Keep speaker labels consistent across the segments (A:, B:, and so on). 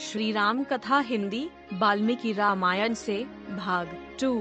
A: श्री राम कथा हिंदी, वाल्मीकि रामायण से भाग 2।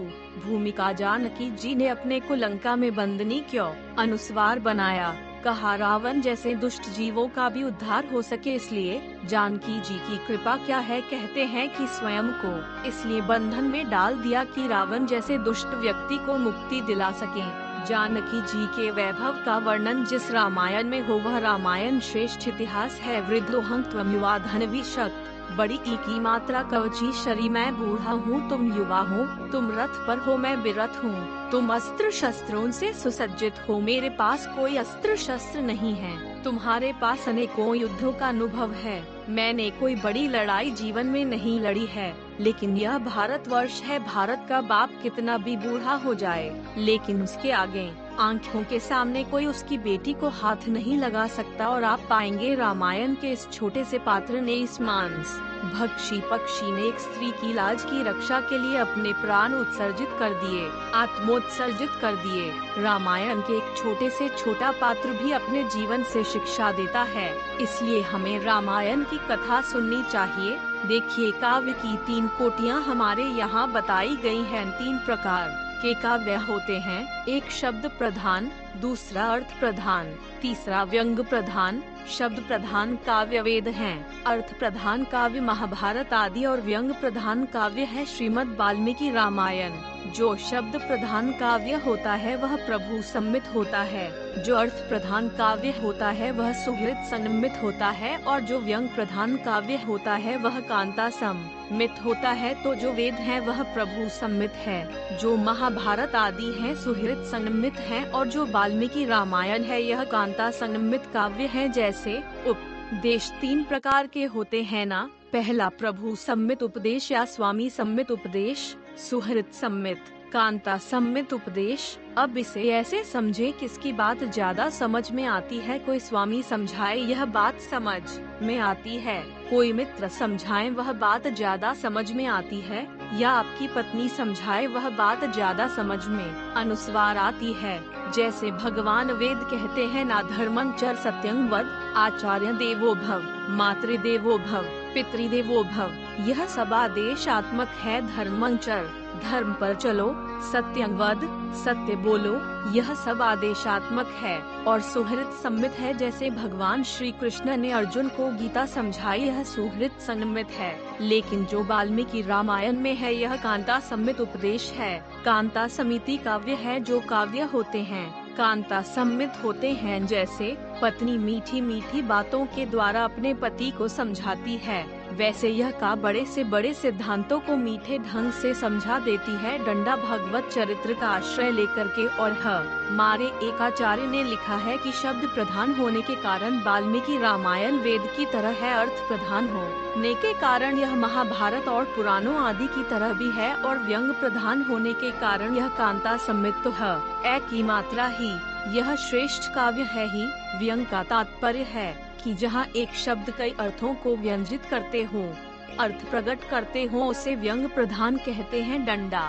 A: भूमिका जानकी जी ने अपने को लंका में बंदनी क्यों अनुस्वार बनाया। कहा रावण जैसे दुष्ट जीवों का भी उद्धार हो सके, इसलिए जानकी जी की कृपा क्या है। कहते हैं कि स्वयं को इसलिए बंधन में डाल दिया कि रावण जैसे दुष्ट व्यक्ति को मुक्ति दिला सके। जानकी जी के वैभव का वर्णन जिस रामायण में हो वह रामायण श्रेष्ठ इतिहास है। वृद्धोहं त्वं युवा धनवी शक्त, बड़ी की मात्रा कवची शरी, मैं बूढ़ा हूँ तुम युवा हो, तुम रथ पर हो मैं विरथ हूँ। तुम अस्त्र शस्त्रों से सुसज्जित हो, मेरे पास कोई अस्त्र शस्त्र नहीं है। तुम्हारे पास अनेकों युद्धों का अनुभव है, मैंने कोई बड़ी लड़ाई जीवन में नहीं लड़ी है। लेकिन यह भारतवर्ष है, भारत का बाप कितना भी बूढ़ा हो जाए लेकिन उसके आगे आंखों के सामने कोई उसकी बेटी को हाथ नहीं लगा सकता। और आप पाएंगे रामायण के इस छोटे से पात्र ने इस मांस भक्षी पक्षी ने एक स्त्री की लाज की रक्षा के लिए अपने प्राण उत्सर्जित कर दिए, आत्मोत्सर्जित कर दिए। रामायण के एक छोटे से छोटा पात्र भी अपने जीवन से शिक्षा देता है, इसलिए हमें रामायण की कथा सुननी चाहिए। देखिए, काव्य की 3 कोटियाँ हमारे यहाँ बताई गई हैं। 3 प्रकार के काव्य होते हैं, एक शब्द प्रधान, दूसरा अर्थ प्रधान, तीसरा व्यंग प्रधान। शब्द प्रधान काव्य वेद हैं, अर्थ प्रधान काव्य महाभारत आदि और व्यंग प्रधान काव्य है श्रीमद् वाल्मीकि रामायण। जो शब्द प्रधान काव्य होता है वह प्रभु सम्मित होता है, जो अर्थ प्रधान काव्य होता है वह सुहृद सम्मित होता है, और जो व्यंग प्रधान काव्य होता है वह कांता सम्मित होता है। तो जो वेद है वह प्रभु सम्मित है, जो महाभारत आदि है सुहृद सम्मित है, और जो वाल्मीकि रामायण है यह कांता सम्मित काव्य है। जैसे उपदेश 3 प्रकार के होते हैं ना, पहला प्रभु सम्मित उपदेश या स्वामी सम्मित उपदेश, सुहृद सम्मित, कांता सम्मित उपदेश। अब इसे ऐसे समझे किसकी बात ज्यादा समझ में आती है। कोई स्वामी समझाए यह बात समझ में आती है, कोई मित्र समझाए वह बात ज्यादा समझ में आती है, या आपकी पत्नी समझाए वह बात ज्यादा समझ में अनुस्वार आती है। जैसे भगवान वेद कहते हैं ना, धर्मं चर सत्यं वद, आचार्य देवो भव, मातृदेवो भव, पितृदेवो भव। यह सब आदेशात्मक है। धर्मं चर, धर्म पर चलो, सत्यं वद, सत्य बोलो, यह सब आदेशात्मक है। और सुहृद सम्मित है, जैसे भगवान श्री कृष्ण ने अर्जुन को गीता समझाई, यह सुहृद सम्मित है। लेकिन जो वाल्मीकि रामायण में है यह कांता सम्मित उपदेश है। कांता समिति काव्य है। जो काव्य होते हैं कांता सम्मित होते हैं, जैसे पत्नी मीठी मीठी बातों के द्वारा अपने पति को समझाती है, वैसे यह का बड़े से बड़े सिद्धांतों को मीठे ढंग से समझा देती है, डंडा भगवत चरित्र का आश्रय लेकर के। और हमारे एक आचार्य ने लिखा है कि शब्द प्रधान होने के कारण वाल्मीकि रामायण वेद की तरह है, अर्थ प्रधान होने के कारण यह महाभारत और पुराणों आदि की तरह भी है, और व्यंग प्रधान होने के कारण यह कांता सम्मित तो है। एक की मात्रा ही यह श्रेष्ठ काव्य है ही। व्यंग का तात्पर्य है कि जहाँ एक शब्द कई अर्थों को व्यंजित करते हो, अर्थ प्रकट करते हो, उसे व्यंग प्रधान कहते हैं। डंडा